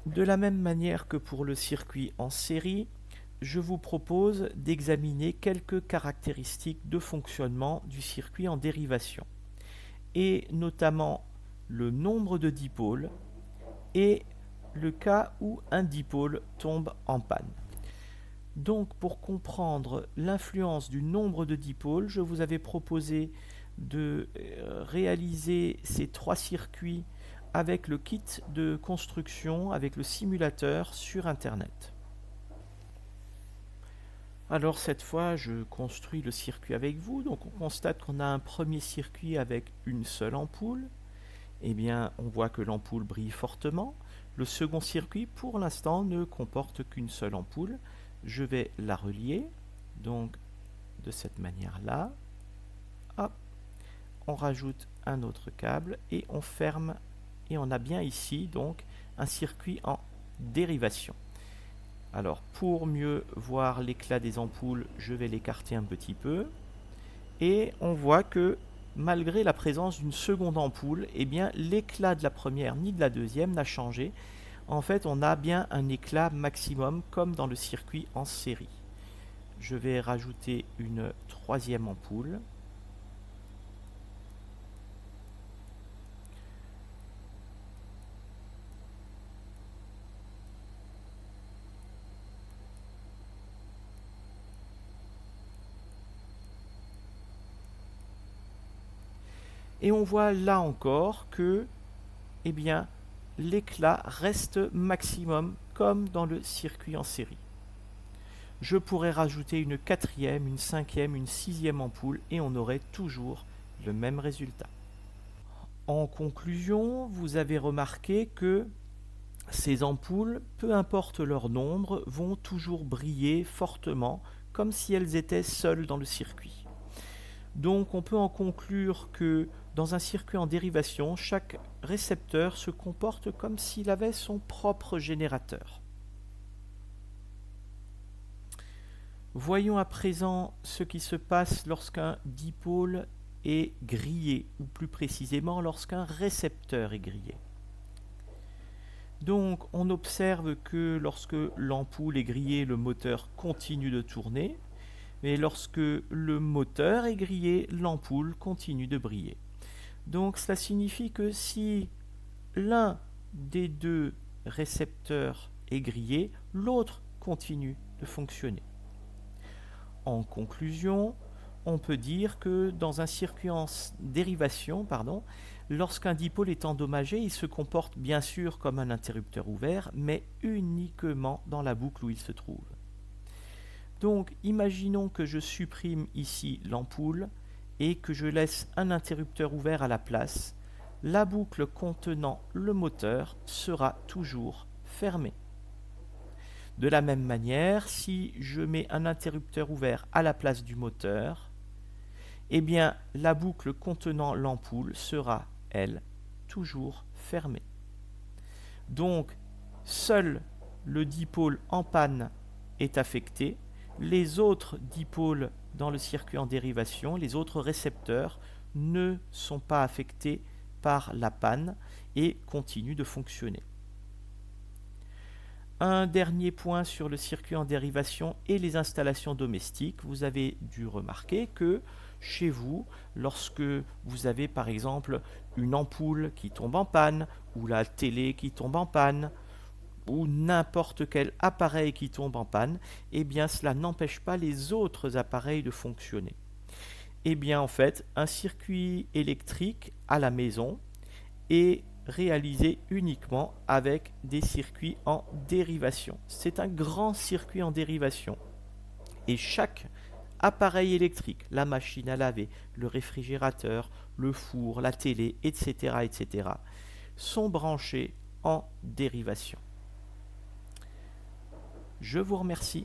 De la même manière que pour le circuit en série, je vous propose d'examiner quelques caractéristiques de fonctionnement du circuit en dérivation, et notamment le nombre de dipôles et le cas où un dipôle tombe en panne. Donc, pour comprendre l'influence du nombre de dipôles, je vous avais proposé de réaliser ces trois circuits avec le kit de construction, avec le simulateur sur Internet. Alors cette fois, je construis le circuit avec vous. Donc on constate qu'on a un premier circuit avec une seule ampoule. Eh bien, on voit que l'ampoule brille fortement. Le second circuit, pour l'instant, ne comporte qu'une seule ampoule. Je vais la relier, donc de cette manière-là. Hop, on rajoute un autre câble et on ferme. Et on a bien ici, donc, un circuit en dérivation. Alors, pour mieux voir l'éclat des ampoules, je vais l'écarter un petit peu. Et on voit que malgré la présence d'une seconde ampoule, eh bien, l'éclat de la première ni de la deuxième n'a changé. En fait, on a bien un éclat maximum comme dans le circuit en série. Je vais rajouter une troisième ampoule. Et on voit là encore que eh bien, l'éclat reste maximum comme dans le circuit en série. Je pourrais rajouter une quatrième, une cinquième, une sixième ampoule et on aurait toujours le même résultat. En conclusion, vous avez remarqué que ces ampoules, peu importe leur nombre, vont toujours briller fortement comme si elles étaient seules dans le circuit. Donc on peut en conclure que dans un circuit en dérivation, chaque récepteur se comporte comme s'il avait son propre générateur. Voyons à présent ce qui se passe lorsqu'un dipôle est grillé, ou plus précisément lorsqu'un récepteur est grillé. Donc on observe que lorsque l'ampoule est grillée, le moteur continue de tourner, mais lorsque le moteur est grillé, l'ampoule continue de briller. Donc cela signifie que si l'un des deux récepteurs est grillé, l'autre continue de fonctionner. En conclusion, on peut dire que dans un circuit en dérivation, lorsqu'un dipôle est endommagé, il se comporte bien sûr comme un interrupteur ouvert, mais uniquement dans la boucle où il se trouve. Donc, imaginons que je supprime ici l'ampoule et que je laisse un interrupteur ouvert à la place. La boucle contenant le moteur sera toujours fermée. De la même manière, si je mets un interrupteur ouvert à la place du moteur, eh bien, la boucle contenant l'ampoule sera, elle, toujours fermée. Donc, seul le dipôle en panne est affecté. Les autres dipôles dans le circuit en dérivation, les autres récepteurs, ne sont pas affectés par la panne et continuent de fonctionner. Un dernier point sur le circuit en dérivation et les installations domestiques. Vous avez dû remarquer que chez vous, lorsque vous avez par exemple une ampoule qui tombe en panne, ou la télé qui tombe en panne, ou n'importe quel appareil qui tombe en panne, eh bien cela n'empêche pas les autres appareils de fonctionner. Eh bien en fait, un circuit électrique à la maison est réalisé uniquement avec des circuits en dérivation. C'est un grand circuit en dérivation. Et chaque appareil électrique, la machine à laver, le réfrigérateur, le four, la télé, etc., sont branchés en dérivation. Je vous remercie.